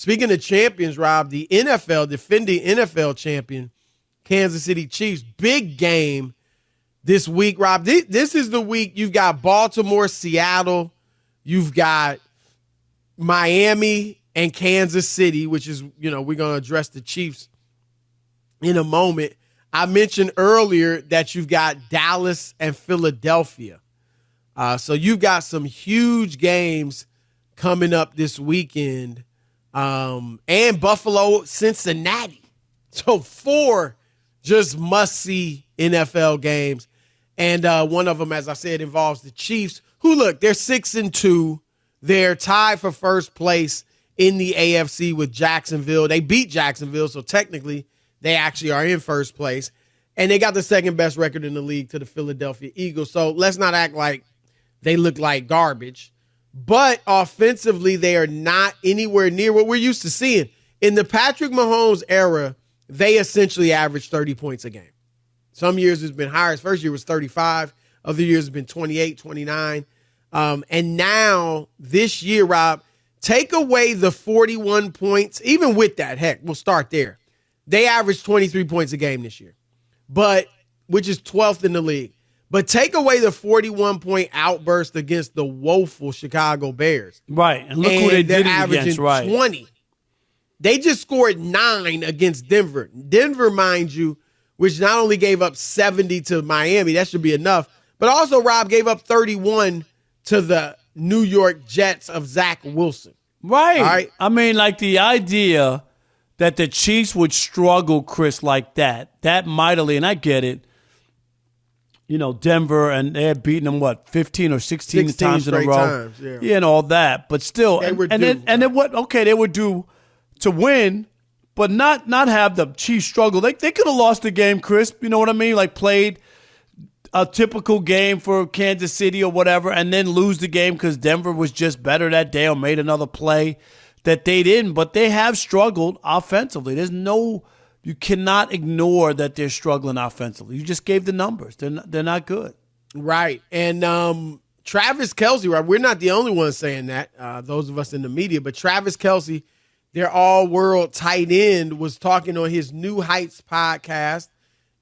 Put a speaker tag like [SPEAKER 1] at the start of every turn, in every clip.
[SPEAKER 1] Speaking of champions, Rob, the NFL, defending NFL champion, Kansas City Chiefs, big game this week, Rob. This is the week you've got Baltimore, Seattle, you've got Miami and Kansas City, which is, we're going to address the Chiefs in a moment. I mentioned earlier that you've got Dallas and Philadelphia. So you've got some huge games coming up this weekend. And Buffalo, Cincinnati. So 4 just must-see NFL games. And one of them, as I said, involves the Chiefs, who, look, they're 6-2. They're tied for first place in the AFC with Jacksonville. They beat Jacksonville, so technically they actually are in first place. And they got the second best record in the league to the Philadelphia Eagles. So let's not act like they look like garbage. But offensively, they are not anywhere near what we're used to seeing. In the Patrick Mahomes era, they essentially averaged 30 points a game. Some years it's been higher. His first year was 35. Other years it's been 28, 29. And now this year, Rob, take away the 41 points. Even with that, heck, we'll start there. They averaged 23 points a game this year, which is 12th in the league. But take away the 41-point outburst against the woeful Chicago Bears.
[SPEAKER 2] Right, and look who they did it against, right.
[SPEAKER 1] 20. They just scored 9 against Denver. Denver, mind you, which not only gave up 70 to Miami, that should be enough, but also, Rob, gave up 31 to the New York Jets of Zach Wilson.
[SPEAKER 2] Right.
[SPEAKER 1] All right?
[SPEAKER 2] I mean, like the idea that the Chiefs would struggle, Chris, like that mightily, and I get it. Denver, and they had beaten them, 15 or 16 times in a row.
[SPEAKER 1] Times, yeah.
[SPEAKER 2] And all that. But still, they were due to win, but not have the Chiefs struggle. They could have lost the game, Chris. You know what I mean? Like played a typical game for Kansas City or whatever, and then lose the game because Denver was just better that day or made another play that they didn't. But they have struggled offensively. You cannot ignore that they're struggling offensively. You just gave the numbers. They're not good.
[SPEAKER 1] Right. And Travis Kelce, right? We're not the only ones saying that, those of us in the media, but Travis Kelce, their all-world tight end, was talking on his New Heights podcast.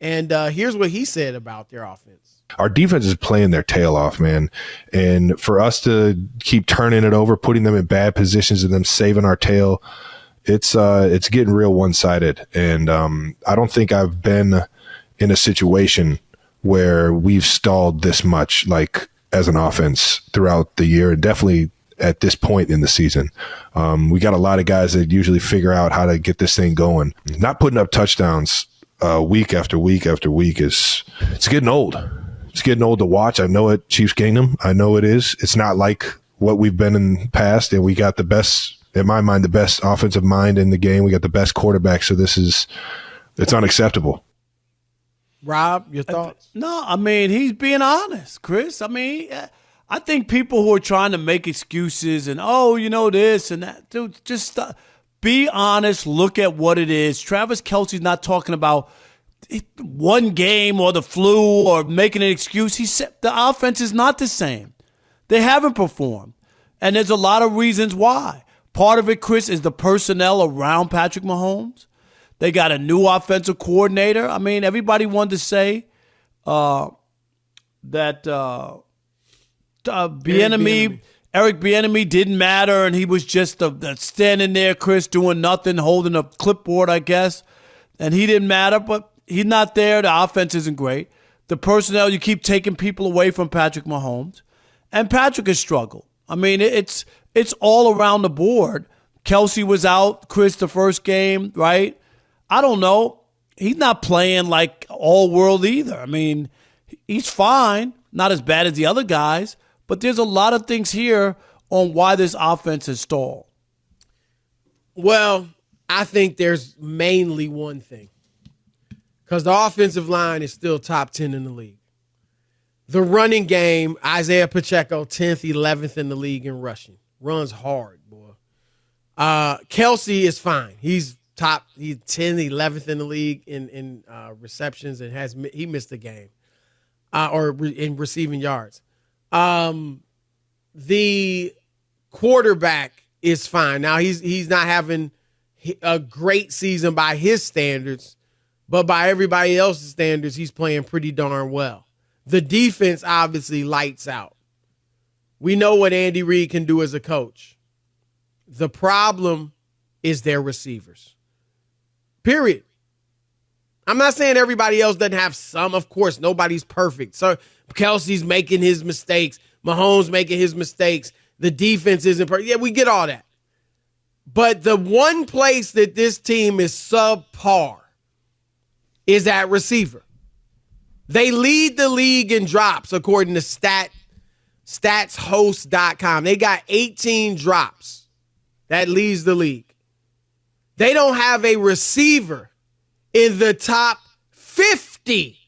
[SPEAKER 1] And here's what he said about their offense.
[SPEAKER 3] Our defense is playing their tail off, man. And for us to keep turning it over, putting them in bad positions and them saving our tail, it's getting real one-sided. And I don't think I've been in a situation where we've stalled this much, like as an offense throughout the year, and definitely at this point in the season. We got a lot of guys that usually figure out how to get this thing going. Not putting up touchdowns week after week after week it's getting old. It's getting old to watch. I know it, Chiefs Kingdom. I know it is. It's not like what we've been in the past, and we got the best, in my mind, the best offensive mind in the game. We got the best quarterback, so it's unacceptable.
[SPEAKER 1] Rob, your thoughts?
[SPEAKER 2] No, I mean, he's being honest, Chris. I mean, I think people who are trying to make excuses and, this and that, dude, just be honest, look at what it is. Travis Kelce's not talking about one game or the flu or making an excuse. He said the offense is not the same. They haven't performed, and there's a lot of reasons why. Part of it, Chris, is the personnel around Patrick Mahomes. They got a new offensive coordinator. I mean, everybody wanted to say that Eric Bieniemy didn't matter, and he was just standing there, Chris, doing nothing, holding a clipboard, I guess, and he didn't matter. But he's not there. The offense isn't great. The personnel, you keep taking people away from Patrick Mahomes, and Patrick has struggled. I mean, it's all around the board. Kelce was out, Chris, the first game, right? I don't know. He's not playing like all-world either. I mean, he's fine, not as bad as the other guys, but there's a lot of things here on why this offense has stalled.
[SPEAKER 1] Well, I think there's mainly one thing, because the offensive line is still top 10 in the league. The running game, Isaiah Pacheco, 10th, 11th in the league in rushing. Runs hard, boy. Kelce is fine. He's 10th, 11th in the league in receptions, and he missed a game in receiving yards. The quarterback is fine. Now he's not having a great season by his standards, but by everybody else's standards, he's playing pretty darn well. The defense obviously lights out. We know what Andy Reid can do as a coach. The problem is their receivers. Period. I'm not saying everybody else doesn't have some. Of course, nobody's perfect. So Kelce's making his mistakes. Mahomes making his mistakes. The defense isn't perfect. Yeah, we get all that. But the one place that this team is subpar is at receiver. They lead the league in drops, according to statshost.com. They got 18 drops. That leads the league. They don't have a receiver in the top 50.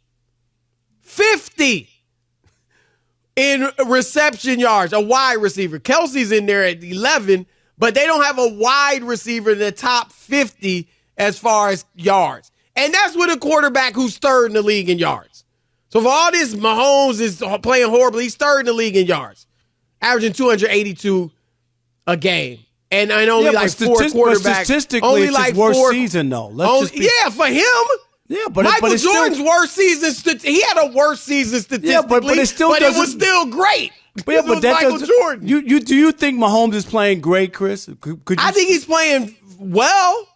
[SPEAKER 1] 50 in reception yards, a wide receiver. Kelce's in there at 11, but they don't have a wide receiver in the top 50 as far as yards. And that's with a quarterback who's third in the league in yards. So for all this, Mahomes is playing horribly. He's third in the league in yards, averaging 282 a game. And only like four quarterbacks.
[SPEAKER 2] But statistically,
[SPEAKER 1] only
[SPEAKER 2] it's
[SPEAKER 1] like
[SPEAKER 2] his worst
[SPEAKER 1] four,
[SPEAKER 2] season, though.
[SPEAKER 1] Yeah, for him.
[SPEAKER 2] Yeah, but
[SPEAKER 1] Michael
[SPEAKER 2] it's
[SPEAKER 1] Jordan's
[SPEAKER 2] still,
[SPEAKER 1] worst season. He had a worst season statistically.
[SPEAKER 2] Yeah, but it still
[SPEAKER 1] it was still great.
[SPEAKER 2] Yeah, but that
[SPEAKER 1] Michael Jordan.
[SPEAKER 2] Do you think Mahomes is playing great, Chris?
[SPEAKER 1] I think he's playing well.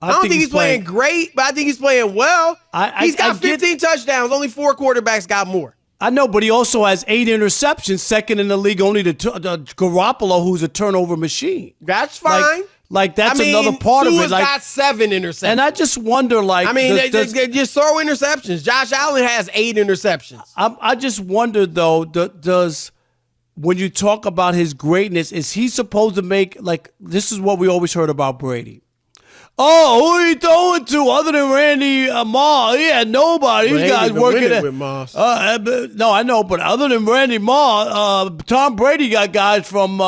[SPEAKER 1] I don't think he's playing great, but I think he's playing well. He's got 15 touchdowns. Only 4 quarterbacks got more.
[SPEAKER 2] I know, but he also has 8 interceptions, second in the league only to Garoppolo, who's a turnover machine.
[SPEAKER 1] That's fine.
[SPEAKER 2] That's another part of it.
[SPEAKER 1] Tua's got 7 interceptions.
[SPEAKER 2] And I just wonder,
[SPEAKER 1] just throw interceptions. Josh Allen has 8 interceptions.
[SPEAKER 2] I just wonder, though, does when you talk about his greatness, is he supposed to make, this is what we always heard about Brady. Oh, who are you throwing to other than Randy Moss? He had nobody. These guys working
[SPEAKER 1] with Moss.
[SPEAKER 2] No, I know, but other than Randy Moss, Tom Brady got guys from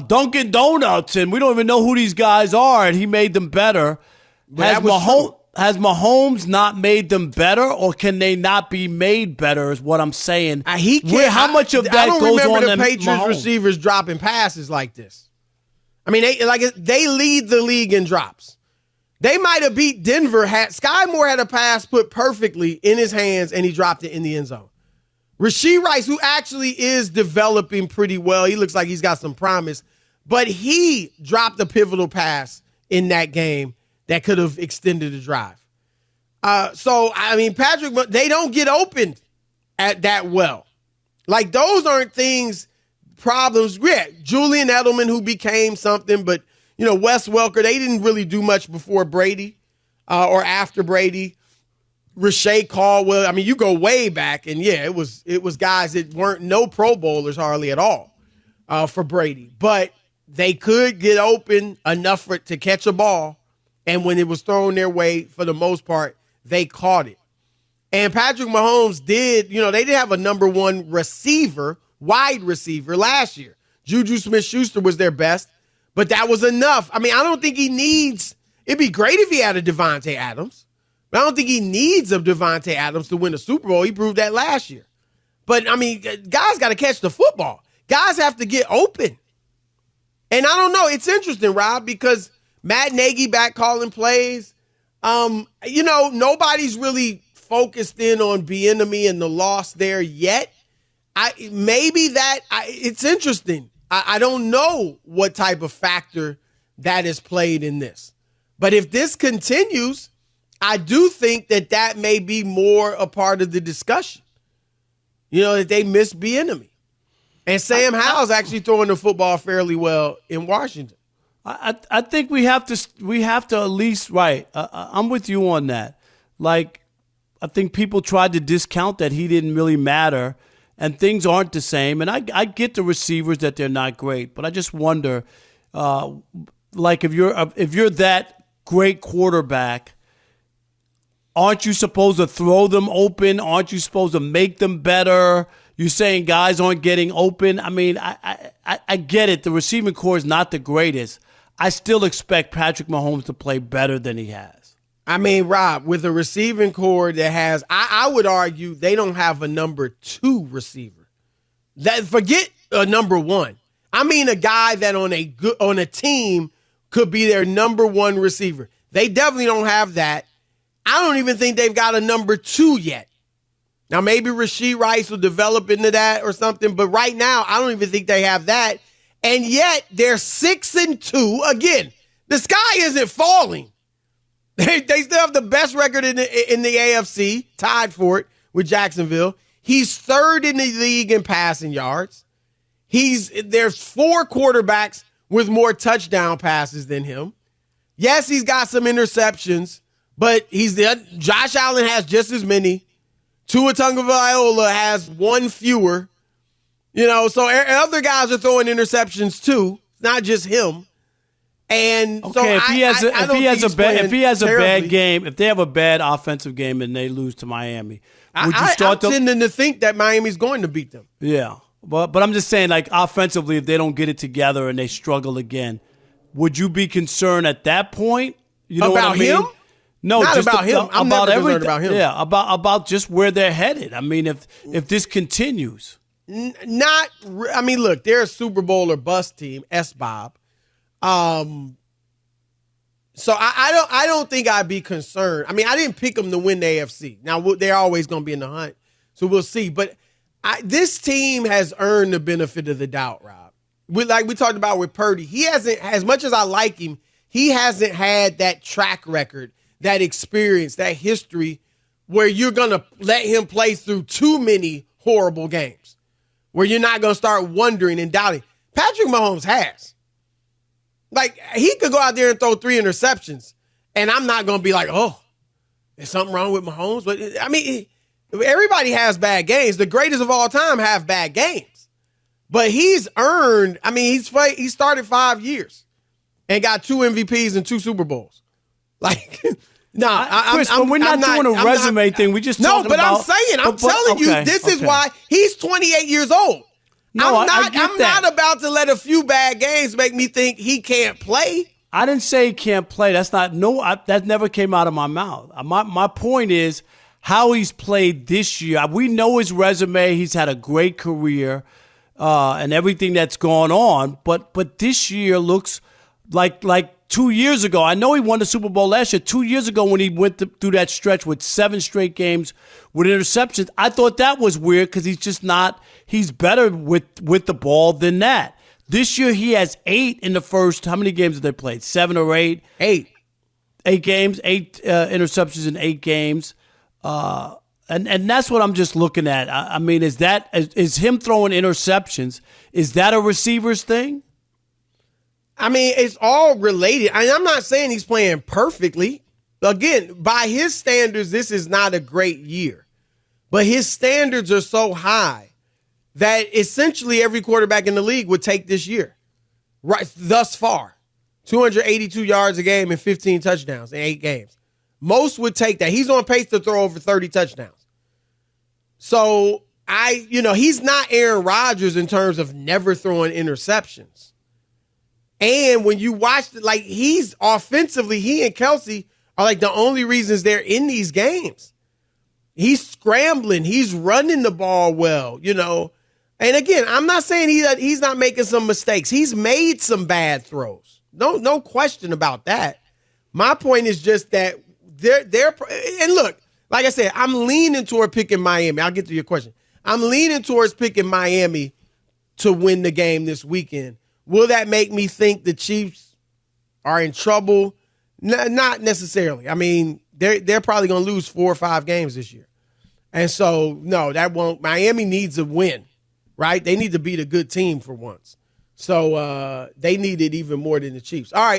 [SPEAKER 2] Dunkin' Donuts, and we don't even know who these guys are, and he made them better. Has Mahomes not made them better, or can they not be made better? Is what I'm saying.
[SPEAKER 1] He can't.
[SPEAKER 2] How much of that goes on?
[SPEAKER 1] I don't remember the Patriots
[SPEAKER 2] Mahomes
[SPEAKER 1] receivers dropping passes like this. I mean, they lead the league in drops. They might have beat Denver. Sky Moore had a pass put perfectly in his hands, and he dropped it in the end zone. Rashee Rice, who actually is developing pretty well, he looks like he's got some promise, but he dropped a pivotal pass in that game that could have extended the drive. Patrick, they don't get opened at that well. Those aren't problems. Yeah, Julian Edelman, who became something, but, Wes Welker, they didn't really do much before Brady or after Brady. Rashae Caldwell, you go way back, and yeah, it was guys that weren't no Pro Bowlers hardly at all for Brady. But they could get open enough to catch a ball, and when it was thrown their way, for the most part, they caught it. And Patrick Mahomes did, they did have a number 1 receiver, wide receiver last year. Juju Smith-Schuster was their best, but that was enough. I don't think he needs – it'd be great if he had a Devontae Adams, but I don't think he needs a Devontae Adams to win a Super Bowl. He proved that last year. But, guys got to catch the football. Guys have to get open. And I don't know. It's interesting, Rob, because Matt Nagy back calling plays. Nobody's really focused in on Bieniemy and the loss there yet. It's interesting. I don't know what type of factor that is played in this. But if this continues, I do think that may be more a part of the discussion. That they miss Bieniemy. And Sam Howell's actually throwing the football fairly well in Washington.
[SPEAKER 2] I think we have to at least, right, I'm with you on that. I think people tried to discount that he didn't really matter, and things aren't the same. And I get the receivers that they're not great, but I just wonder, if you're that great quarterback, aren't you supposed to throw them open? Aren't you supposed to make them better? You're saying guys aren't getting open. I get it. The receiving core is not the greatest. I still expect Patrick Mahomes to play better than he has.
[SPEAKER 1] Rob, with a receiving core that has, I would argue they don't have a number 2 receiver. Forget a number 1. I mean a guy that on a team could be their number one receiver. They definitely don't have that. I don't even think they've got a number 2 yet. Now, maybe Rashee Rice will develop into that or something, but right now, I don't even think they have that. And yet, they're 6-2. Again, the sky isn't falling. They still have the best record in the AFC, tied for it with Jacksonville. He's 3rd in the league in passing yards. There's 4 quarterbacks with more touchdown passes than him. Yes, he's got some interceptions, but Josh Allen has just as many. Tua Tagovailoa has 1 fewer. So other guys are throwing interceptions too, not just him. And
[SPEAKER 2] okay,
[SPEAKER 1] so
[SPEAKER 2] if he has a bad game, if they have a bad offensive game and they lose to Miami, would you start
[SPEAKER 1] I'm tending to think that Miami's going to beat them.
[SPEAKER 2] Yeah. But I'm just saying, like, offensively, if they don't get it together and they struggle again, would you be concerned at that point? You know
[SPEAKER 1] about
[SPEAKER 2] what I mean?
[SPEAKER 1] him?
[SPEAKER 2] No,
[SPEAKER 1] not
[SPEAKER 2] just
[SPEAKER 1] about him. I'm
[SPEAKER 2] about
[SPEAKER 1] never
[SPEAKER 2] everything.
[SPEAKER 1] About him.
[SPEAKER 2] Yeah, about just where they're headed. I mean, if this continues,
[SPEAKER 1] look, they're a Super Bowl or bust team, S-Bob. So I don't think I'd be concerned. I mean, I didn't pick them to win the AFC. Now they're always going to be in the hunt, so we'll see. But this team has earned the benefit of the doubt, Rob. Like we talked about with Purdy, he hasn't, as much as I like him, he hasn't had that track record, that experience, that history where you're going to let him play through too many horrible games, where you're not going to start wondering and doubting. Patrick Mahomes has. Like, he could go out there and throw 3 interceptions, and I'm not going to be like, oh, there's something wrong with Mahomes. But I mean, everybody has bad games. The greatest of all time have bad games. But he's earned, I mean, he started 5 years and got 2 MVPs and 2 Super Bowls. Like,
[SPEAKER 2] Chris, but we're not doing a resume thing. We just talking about.
[SPEAKER 1] No, but I'm saying, I'm telling you, this is why he's 28 years old.
[SPEAKER 2] No,
[SPEAKER 1] I'm not about to let a few bad games make me think he can't play.
[SPEAKER 2] I didn't say he can't play. That never came out of my mouth. My point is how he's played this year. We know his resume. He's had a great career and everything that's gone on. But this year looks like 2 years ago. I know he won the Super Bowl last year. 2 years ago when he went through that stretch with 7 straight games with interceptions, I thought that was weird because he's just not – he's better with the ball than that. This year he has 8 in the first – how many games have they played? 7 or 8?
[SPEAKER 1] 8.
[SPEAKER 2] 8 games, 8 interceptions in 8 games. And that's what I'm just looking at. I mean, is him throwing interceptions, is that a receiver's thing?
[SPEAKER 1] I mean, it's all related. I'm not saying he's playing perfectly. Again, by his standards, this is not a great year. But his standards are so high that essentially every quarterback in the league would take this year, right? Thus far, 282 yards a game and 15 touchdowns in 8 games. Most would take that. He's on pace to throw over 30 touchdowns. So he's not Aaron Rodgers in terms of never throwing interceptions. And when you watch it, like, he's offensively, he and Kelce are like the only reasons they're in these games. He's scrambling. He's running the ball well, And again, I'm not saying he's not making some mistakes. He's made some bad throws. No question about that. My point is just that they're and look, like I said, I'm leaning toward picking Miami. I'll get to your question. I'm leaning towards picking Miami to win the game this weekend. Will that make me think the Chiefs are in trouble? Not necessarily. I mean, they're probably going to lose 4 or 5 games this year. And so, no, that won't. Miami needs a win, right? They need to beat a good team for once. So they need it even more than the Chiefs. All right.